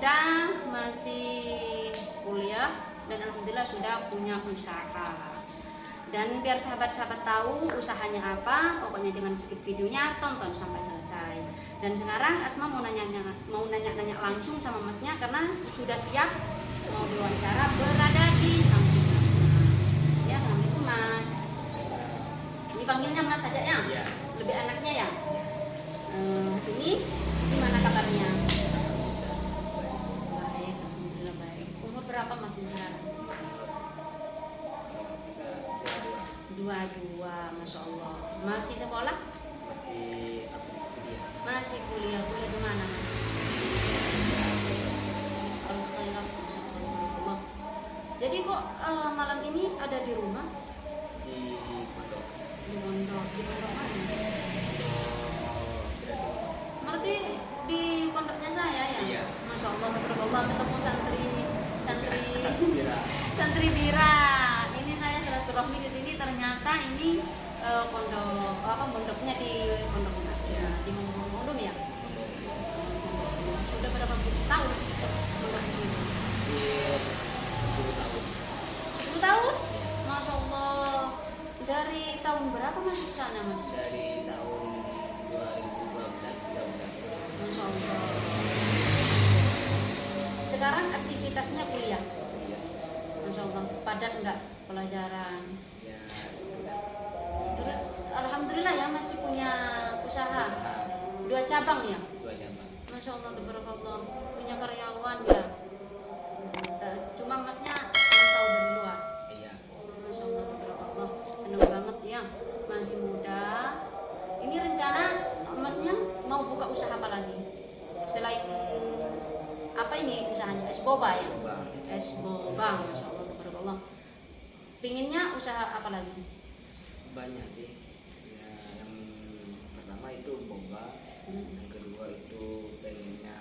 muda, masih kuliah, dan alhamdulillah sudah punya usaha. Dan biar sahabat-sahabat tahu usahanya apa, pokoknya jangan skip videonya, tonton sampai selesai. Dan sekarang Asma mau nanya langsung sama masnya karena sudah siap mau diwawancara, berada di samping Asma. Ya, assalamualaikum Mas. Dipanggilnya Mas saja ya? Iya. Lebih enaknya ya? Ini gimana kabarnya? Baik, alhamdulillah baik. Umur berapa Mas sekarang? 22, Masya Allah. Masih sekolah? Masih kuliah. Kuliah di mana Mas? Alhamdulillah. Jadi kok malam ini ada di rumah? Di pondok. Di pondok mana? Berarti di pondoknya saya ya? Iya. Masya Allah, berubah ketemu Bira. santri Bira. Ini saya silaturahmi ke sini, ternyata ini pondoknya di Pondok Mas ya, di Mondom ya. Sudah berapa tahun pondok ini? 10 tahun. 10 tahun? Masya Allah. Dari tahun berapa masuk sana Mas? Dari tahun 2012-13. Masya Allah. Sekarang aktivitasnya kuliah. Iya. Masya Allah. Padat enggak pelajaran? Ya, udah. Terus alhamdulillah ya masih punya usaha. Usaha 2 cabang ya? 2 jam. Masya Allah, tabarakallah. Punya karyawan ya. Cuma masnya yang tahu dari luar. Iya. Masya Allah, tabarakallah. Senang banget ya, masih muda. Ini rencana masnya mau buka usaha apa lagi? Selain apa ini usahanya? Es boba ya? Coba. Es boba, Masya Allah, tabarakallah. Pinginnya usaha apa lagi? Banyak sih. Ya, yang pertama itu boba. Yang kedua itu pengennya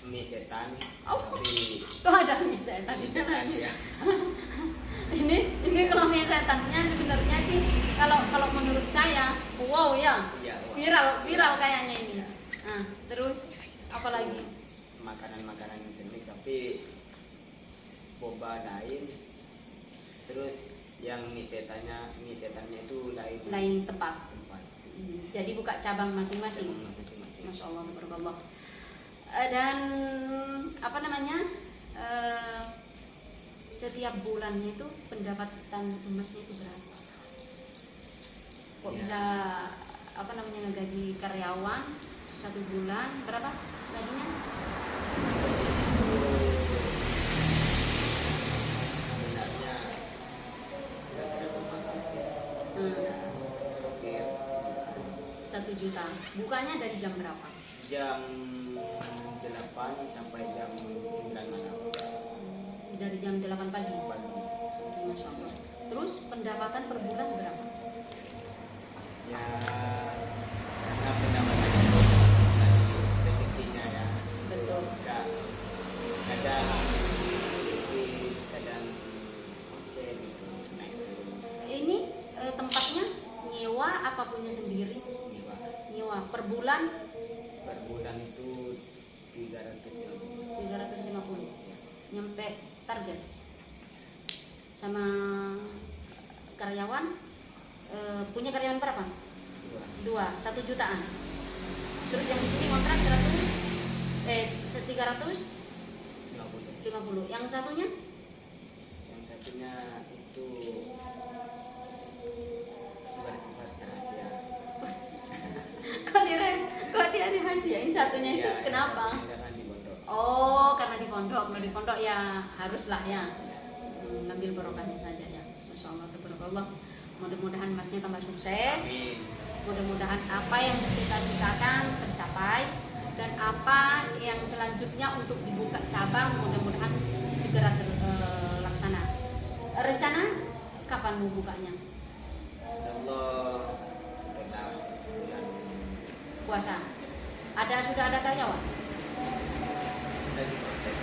mie setan. Oh. Tapi Kok ada mie setan di mie sana? setan ya. Ini kalau mie setannya sebenarnya sih kalau menurut saya wow ya, Iya. viral kayaknya ini. Nah, terus apa lagi? Makanan jenis tapi boba lain. Terus yang mie setannya itu Lain tempat. tempat. Jadi buka cabang masing-masing. Masing-masing. Masya Allah, tabarakallah. Dan apa namanya? Setiap bulannya itu pendapatan emasnya itu berapa? Kok Ya. bisa apa namanya ngegaji karyawan 1 bulan berapa gajinya? Sebenarnya nggak berapa mahal sih. Oke, 1 juta. Bukanya dari jam berapa? jam 8 sampai jam 9 malam. Dari jam 8 pagi. Pagi. Masya Allah. Terus pendapatan per bulan berapa? Ya, karena pendapatan itu dari rezekinya ya. Betul. Nggak kadang sedikit, kadang omset gitu naik turun. Ini tempatnya nyewa apa punya sendiri? Nyewa. Nyewa per bulan Per bulan itu 350. 350. Nyampe target. Sama karyawan punya karyawan berapa? 2, 1 jutaan. Terus yang di sini kontrak 350. 50. Yang satunya Yang satunya itu bersifat rahasia. kok dia rahasiain satunya itu Ya, kenapa? karena di pondok. Oh, karena di pondok. Kalau di pondok ya haruslah ya. Ngambil barokahnya saja ya. Masya Allah, tabarakallah. Mudah-mudahan masnya tambah sukses. Amin. Mudah-mudahan apa yang dicita-citakan tercapai dan apa yang selanjutnya untuk dibuka cabang mudah-mudahan segera terlaksana. Rencana kapan mau bukanya? Allah setelah bulan Puasa. Sudah ada karyawan? dari proses.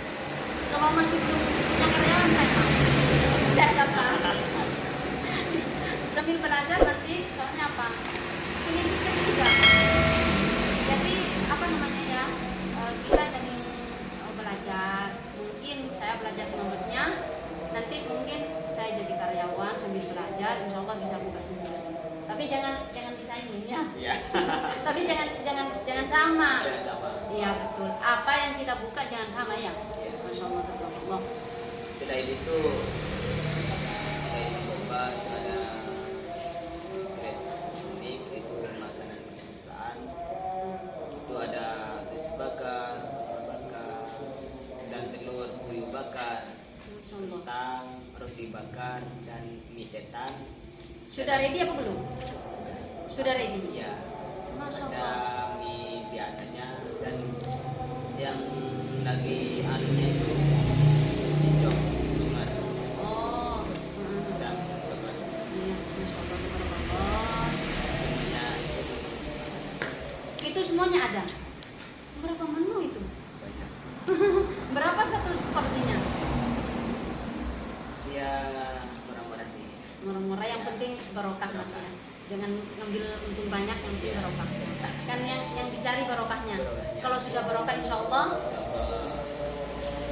Kalau masih belum punya karyawan saya dapat. Sambil belajar nanti soalnya apa? Ingin sukses juga. Jadi apa namanya ya? Kita sering Iya betul. Apa yang kita buka jangan sama ya. Iya. Masya Allah, tabarakallah. Selain itu, selain boba itu ada snack, itu makanan kesukaan. Itu ada sis bakar, dan telur puyuh bakar, Masya Allah. kentang, roti bakar, dan mie setan. Sudah ready apa belum? Sudah ready. Ya, Masya ada Allah. mie biasanya dan yang lagi anunya itu isdok cuma Oh. bisa coba Iya, Masya Allah, tabarakallah. semuanya Itu semuanya ada. Berapa menu itu? banyak. Berapa satu porsinya? Ya murah-murah sih. Murah-murah, yang penting barokah mas ya. Jangan ngambil untung banyak, yang penting barokah. Kan yang dicari barokahnya. Barokahnya. Kalau sudah barokah insya Allah Insya Allah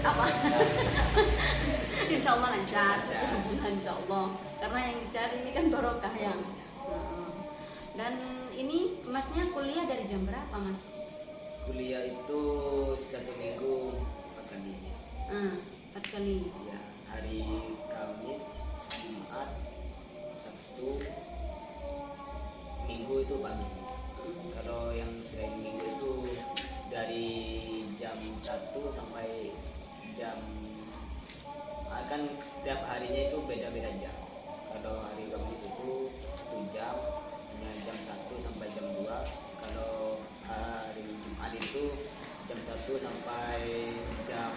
apa? Insya Allah lancar. Insya Allah. Karena yang dicari ini kan barokah ya. Dan ini masnya kuliah dari jam berapa mas? kuliah itu 1 minggu 4 kali. 4 kali. Ya, hari Kamis, Jumat, Sabtu, Minggu itu pagi. Kalau yang selain Minggu itu dari jam 1 sampai jam akan setiap harinya itu beda-beda jam. Kalau hari Kamis itu 1 jam, hanya jam 1 sampai jam 2. Kalau hari Jumat itu jam 1 sampai jam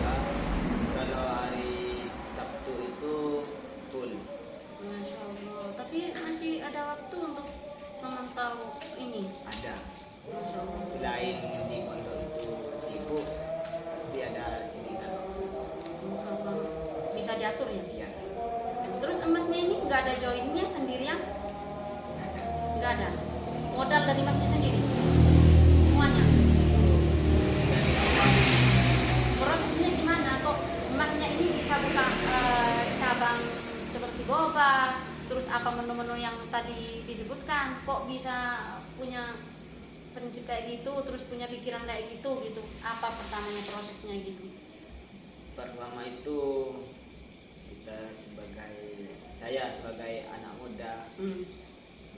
3. Kalau hari Sabtu itu full. Masya Allah. Tapi masih ada waktu untuk memantau ini. Ada. Masya Allah. Selain di pondok itu sibuk, pasti ada sinikan. Masya Allah. Bisa diatur ya. Iya. Terus emasnya ini nggak ada joinnya sendirian? Nggak ada. Modal dari masnya sendiri? Semuanya? Dari awal Prosesnya gimana? Kok emasnya ini bisa buka cabang seperti boba? Terus apa menu-menu yang tadi disebutkan? Kok bisa punya prinsip kayak gitu? Terus punya pikiran kayak gitu gitu? Apa pertamanya prosesnya gitu? pertama itu saya sebagai anak muda,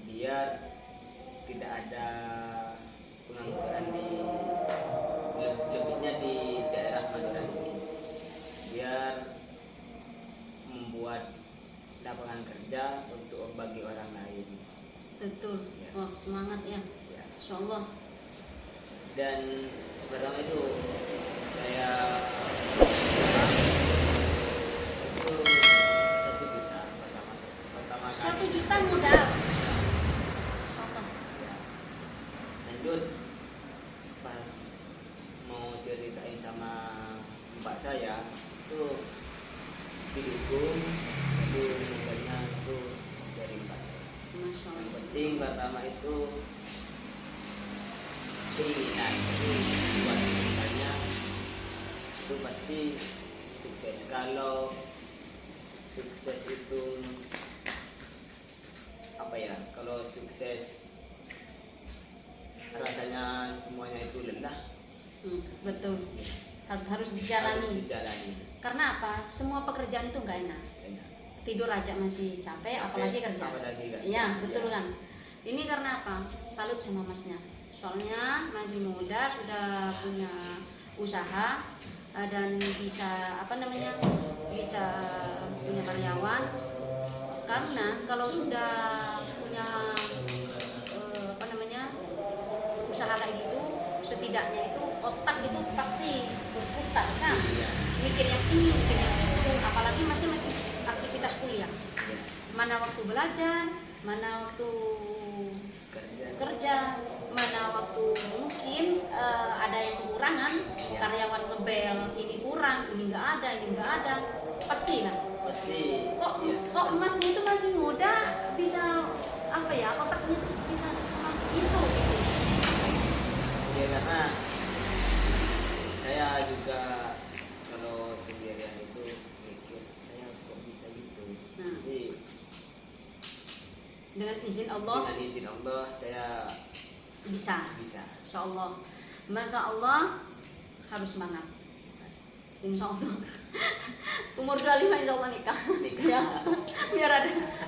biar tidak ada pengangguran lebihnya di daerah Madura ini, biar membuat lapangan kerja untuk bagi orang lain. Betul. Ya. Wah, semangat ya. Ya. Insya Allah. Dan pertama itu saya itu 1 juta pertama kali. 1 juta modal. Insya Allah. Ya. Lanjut pas mau ceritain sama mbak saya itu didukung, itu modalnya itu dari mbak saya. Masya Yang Allah. penting pertama itu keinginan buat kedepannya itu pasti sukses. Kalau sukses itu apa ya, kalau sukses rasanya semuanya itu lelah, Betul. Harus harus dijalani. dijalani. Karena apa? Semua pekerjaan itu nggak enak. Enak. Tidur aja masih capek, apalagi kerja. Apalagi kerja. Iya, betul kan. Ini karena apa? Salut sama masnya. Soalnya masih muda, sudah punya usaha dan bisa apa namanya? Bisa punya karyawan. Karena kalau sudah punya apa namanya? Usaha kayak gitu, setidaknya itu otak itu pasti berputar kan. Iya. Mikir yang ini, mikir yang itu, apalagi masnya masih aktivitas kuliah. Iya. Mana waktu belajar, mana waktu kerja, mana waktu mungkin ada yang kekurangan, Iya. karyawan ngebel ini kurang, ini nggak ada, pasti lah. Pasti. Kok Iya. kok emasnya itu masih muda bisa apa ya, otaknya tuh bisa sama itu gitu. Ya karena saya juga kalau sendirian itu mikir saya kok bisa gitu. Nah. Jadi Dengan izin Allah. dengan izin Allah saya Bisa. bisa. Insya Allah. Masya Allah harus semangat. Insya Allah. Umur 25 insya Allah nikah. Ya.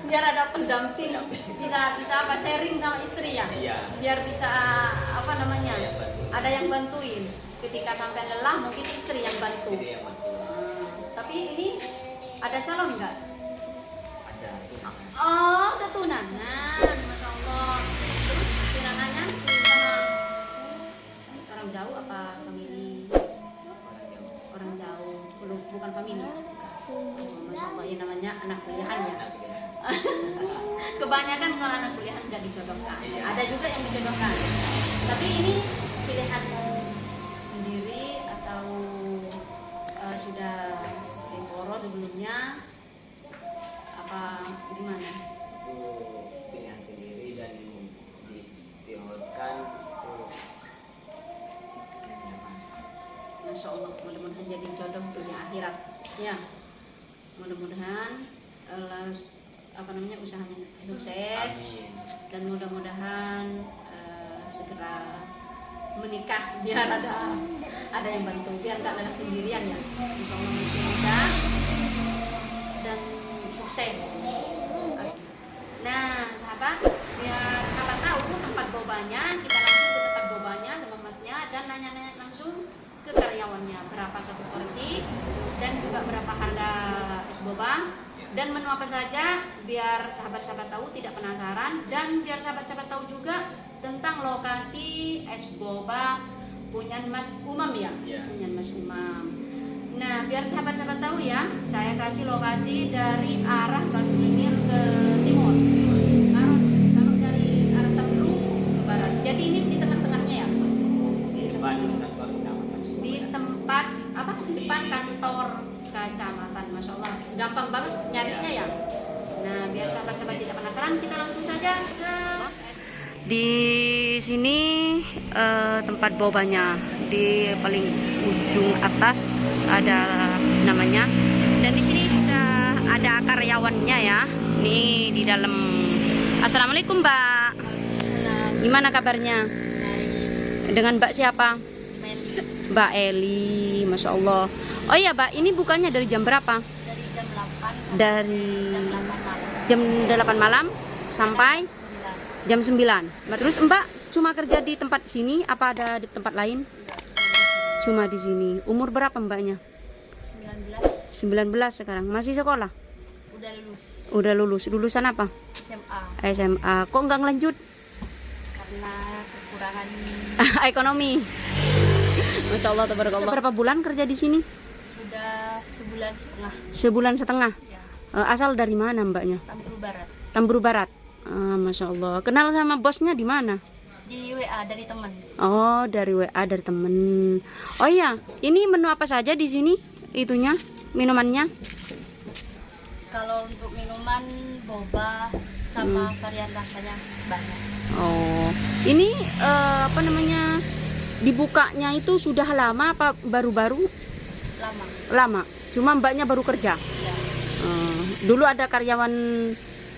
Biar ada pendamping. Bisa apa sharing sama istri ya. Iya. Biar bisa apa namanya? Ada yang bantuin. Ketika sampai lelah mungkin istri yang bantu. Istri yang bantu. Tapi ini ada calon nggak? Ada tunangan. Oh, ada tunangan, masya Allah. Terus tunangannya sama orang jauh apa famili? Orang jauh. Orang jauh, bukan famili. Oh, masya Allah, ini namanya anak kuliahan ya. Anak ya. Kebanyakan kalau anak kuliahan nggak dijodohkan. Iya. Ada juga yang dijodohkan. Tapi ini pilihan sendiri atau sudah istiqoroh sebelumnya? Apa gimana? Itu pilihan sendiri dan diistimewakan itu. Masya Allah, mudah-mudahan jadi jodoh dunia akhirat ya. Mudah-mudahan apa namanya usahanya sukses. Amin. Dan mudah-mudahan segera menikah biar ada yang bantu, biar nggak lelah sendirian ya. Insya Allah masih muda dan sukses. Nah sahabat, biar sahabat tahu tempat bobanya, kita langsung ke tempat bobanya sama masnya dan nanya-nanya langsung ke karyawannya berapa satu porsi dan juga berapa harga es boba dan menu apa saja, biar sahabat-sahabat tahu tidak penasaran, dan biar sahabat-sahabat tahu juga tentang lokasi es boba punya Mas Umam ya. Iya. Punya Mas Umam. Nah biar sahabat-sahabat tahu ya, saya kasih lokasi dari arah Batu Limir ke timur, kalau dari arah Temru ke barat. Jadi ini di tengah-tengahnya ya, Di depan kantor kecamatan. di tempat apa, di depan kantor kecamatan. Masya Allah, gampang banget nyarinya ya. Nah biar sahabat-sahabat tidak penasaran, kita langsung saja ke di sini. Tempat bobanya di paling ujung atas ada namanya, dan di sini sudah ada karyawannya ya. Ini di dalam. Assalamualaikum Mbak, gimana kabarnya? Dengan Mbak siapa? Mbak Eli, Masya Allah. Oh iya Mbak, ini bukannya dari jam berapa? Dari jam 8 Dari jam 8 malam. jam 8 malam sampai jam 9. Terus Mbak cuma kerja di tempat sini apa ada di tempat lain? Cuma di sini. Umur berapa Mbaknya? 19 sekarang. Masih sekolah? udah lulus Udah lulus. Lulusan apa? SMA SMA. Kok nggak ngelanjut? karena kekurangan Ekonomi. Masya Allah, tabarakallah. Berapa bulan kerja di sini? udah sebulan setengah Sebulan setengah. ya. Asal dari mana Mbaknya? Tamburu Barat Tamburu Barat. Masya Allah. Kenal sama bosnya di mana? di WA dari teman. Oh, dari WA dari temen. Oh iya, ini menu apa saja di sini? Itunya, minumannya? Kalau untuk minuman boba sama varian rasanya banyak. Oh, ini apa namanya? Dibukanya itu sudah lama apa baru-baru? Lama Lama. Cuma Mbaknya baru kerja. ya. Dulu ada karyawan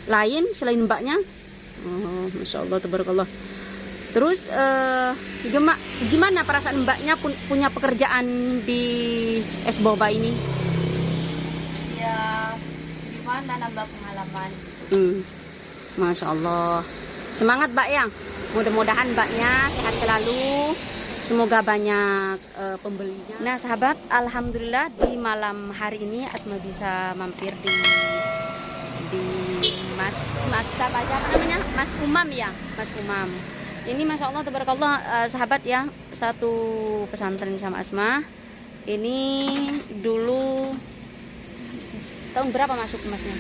lain selain Mbaknya? Oh, Masya Allah, tabarakallah. Terus gimana perasaan Mbaknya punya pekerjaan di es boba ini? Ya gimana, nambah pengalaman. Masya Allah. Semangat Mbak ya. Mudah-mudahan Mbaknya sehat selalu. Semoga banyak pembelinya. Nah sahabat, alhamdulillah di malam hari ini Asma bisa mampir di Mas apa aja namanya? Mas Umam ya, Mas Umam. Ini Masya Allah, tabarakallah, sahabat ya, satu pesantren sama Asma. Ini dulu tahun berapa masuk Masnya?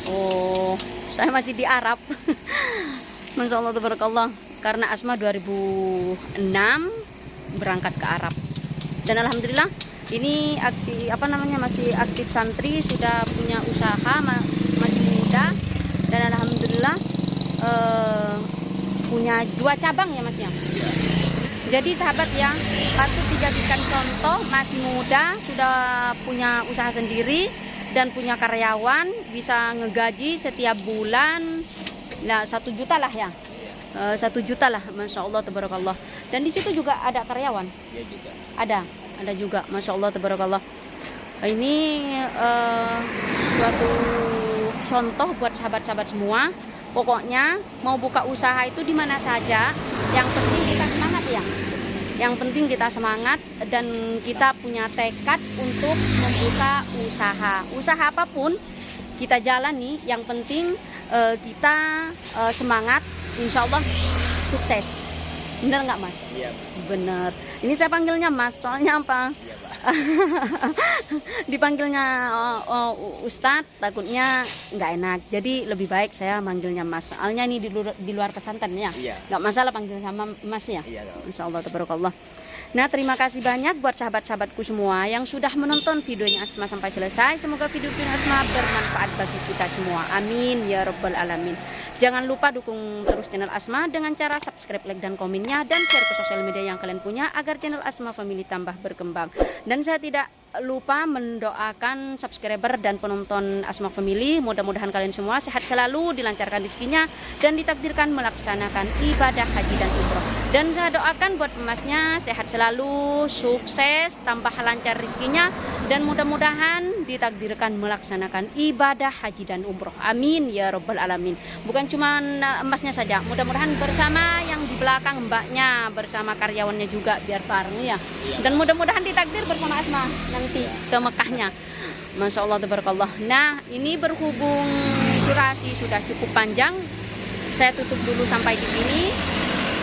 Oh, saya masih di Arab. Masya Allah, tabarakallah. Karena Asma 2006 berangkat ke Arab. Dan alhamdulillah ini aktif, apa namanya, masih aktif santri, sudah punya usaha, masih muda. Dan alhamdulillah punya 2 cabang ya Mas ya. Jadi sahabat ya, patut dijadikan contoh, masih muda, sudah punya usaha sendiri dan punya karyawan, bisa ngegaji setiap bulan Lah 1 juta lah ya. Iya. 1 juta lah, masya Allah tabarakallah. Dan di situ juga ada karyawan. Iya juga. Ada juga, masya Allah tabarakallah. Ini suatu contoh buat sahabat-sahabat semua. Pokoknya mau buka usaha itu di mana saja, yang penting kita semangat ya. Yang penting kita semangat dan kita punya tekad untuk membuka usaha. Usaha apapun kita jalani, yang penting kita semangat, insya Allah sukses. Bener nggak Mas? Iya. Bener. Ini saya panggilnya Mas, soalnya apa? Iya, Pak. Dipanggilnya Ustadz, takutnya nggak enak. Jadi lebih baik saya manggilnya Mas. Soalnya ini di luar pesantren ya. Iya. Nggak masalah panggil sama Mas ya. Iya, tahu. Insya Allah tabarakallah. Nah, terima kasih banyak buat sahabat-sahabatku semua yang sudah menonton videonya Asma sampai selesai. Semoga video-video Asma bermanfaat bagi kita semua. Amin ya rabbal alamin. Jangan lupa dukung terus channel Asma dengan cara subscribe, like, dan komennya, dan share ke sosial media yang kalian punya agar channel Asma Family tambah berkembang. Dan saya tidak lupa mendoakan subscriber dan penonton Asma Family. Mudah-mudahan kalian semua sehat selalu, dilancarkan rezekinya, dan ditakdirkan melaksanakan ibadah haji dan umroh. Dan saya doakan buat emasnya sehat selalu, sukses, tambah lancar rezekinya, dan mudah-mudahan ditakdirkan melaksanakan ibadah haji dan umroh. Amin ya rabbal alamin. Bukan cuma emasnya saja, mudah-mudahan bersama yang di belakang mbaknya, bersama karyawannya juga biar bareng ya. Dan mudah-mudahan ditakdir bersama Asma nanti ke Mekahnya. Masya Allah tabarakallah. Nah, ini berhubung durasi sudah cukup panjang, saya tutup dulu sampai di sini.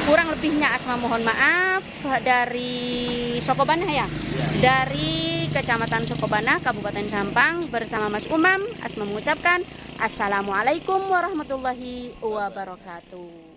Kurang lebihnya Asma mohon maaf. Dari Sokobanah ya, dari Kecamatan Sokobanah, Kabupaten Sampang, bersama Mas Umam, Asma mengucapkan Assalamualaikum warahmatullahi wabarakatuh.